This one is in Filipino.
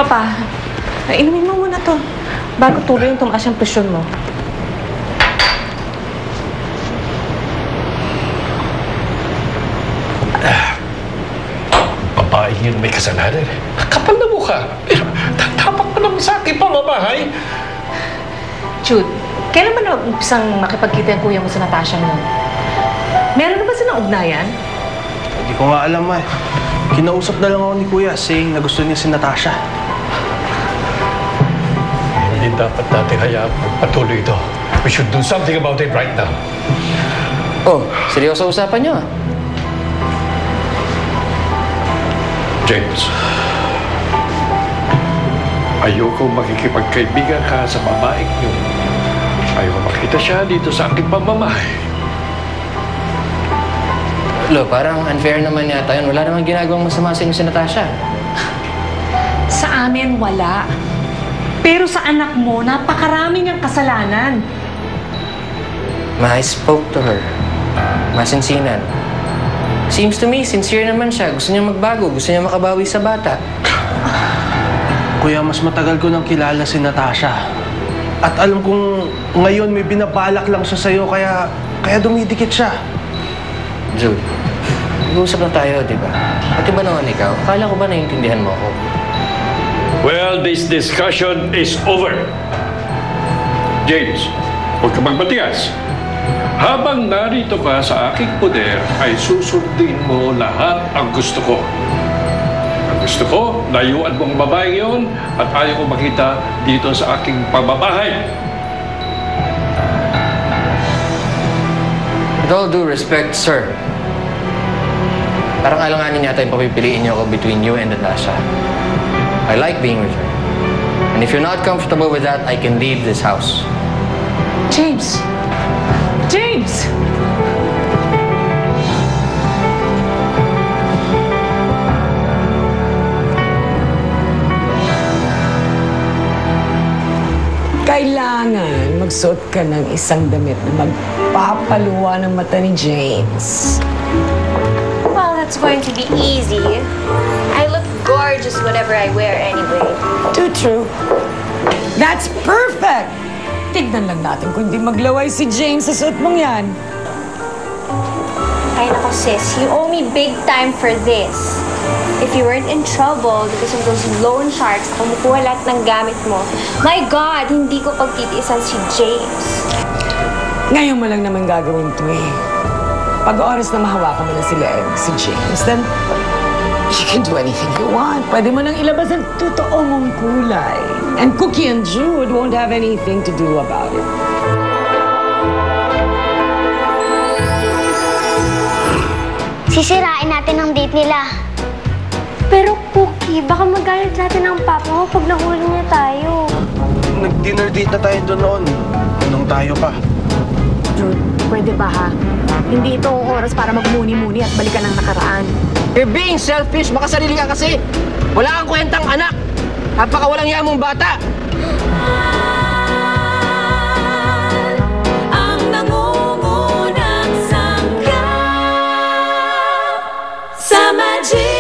Papa, inumin mo muna to. Bago tuloy yung tumaas yung presyon mo. Babae yun may kasalanan. Kapal na mukha. Tapak pa naman sa akin pamamahay. Jude, kailan ba nag-umpisang makipagkita yung kuya mo sa Natasha mo? Meron na ba silang ugnayan? Hindi ko nga alam, eh. Kinausap na lang ako ni Kuya saying na gusto niya si Natasha. Hindi dapat natin hayaan patuloy ito. We should do something about it right now. Oh, seryoso usapan niyo, ah. James, ayoko makikipagkaibigan ka sa babaeng yun. Ayoko makita siya dito sa aking pamamahay. Lo, parang unfair naman yata yun. Wala namang ginagawang masama sa inyo si Natasha. Sa amin, wala. Pero sa anak mo, napakarami niyang kasalanan. Ma, I spoke to her. Masinsinan. Seems to me, sincere naman siya. Gusto niya magbago. Gusto niya makabawi sa bata. Kuya, mas matagal ko nang kilala si Natasha. At alam kong ngayon may binabalak lang siya sa'yo, kaya dumidikit siya. Jude, nag-uusap na tayo, di ba? Pati ba naman ikaw? Akala ko ba naiintindihan mo ako? Well, this discussion is over. James, huwag ka magbatigas. Habang narito ka sa aking poder, ay susundin mo lahat ang gusto ko. Ang gusto ko, layuan mo ang babaeng yun at ayaw ko makita dito sa aking pamamahay. With all due respect, sir, parang alanganin yata yung papipiliin niyo ako between you and Natasha. I like being with her. And if you're not comfortable with that, I can leave this house. James! James! Kailangan magsuot ka ng isang damit na magpapaluwa ng mata ni James. Well, that's going to be easy. I look gorgeous whatever I wear anyway. Too true. That's perfect! Tignan lang natin kung hindi maglaway si James sa suot mong yan. Ay nako sis, you owe me big time for this. If you weren't in trouble because of those loan sharks na kumukuha lahat ng gamit mo, my God, hindi ko pagtitiisan si James. Ngayon mo lang naman gagawin to eh. Pag oras na mahawakan mo na si James, then you can do anything you want. Pwede mo nang ilabas ang totoo mong kulay. And Cookie and Jude won't have anything to do about it. Sisirain natin ang date nila. Pero Cookie, baka magalit natin ang papa mo pag nahuli niya tayo. Nag-dinner date na tayo doon noon. Nung tayo pa. Jude, pwede ba ha? Hindi ito ang oras para magmuni-muni at balikan ang nakaraan. You're being selfish. Makasarili ka kasi. Wala kang kwentang anak. Napakawalang hiya mong bata. Ang nangungunang sangga sa magic.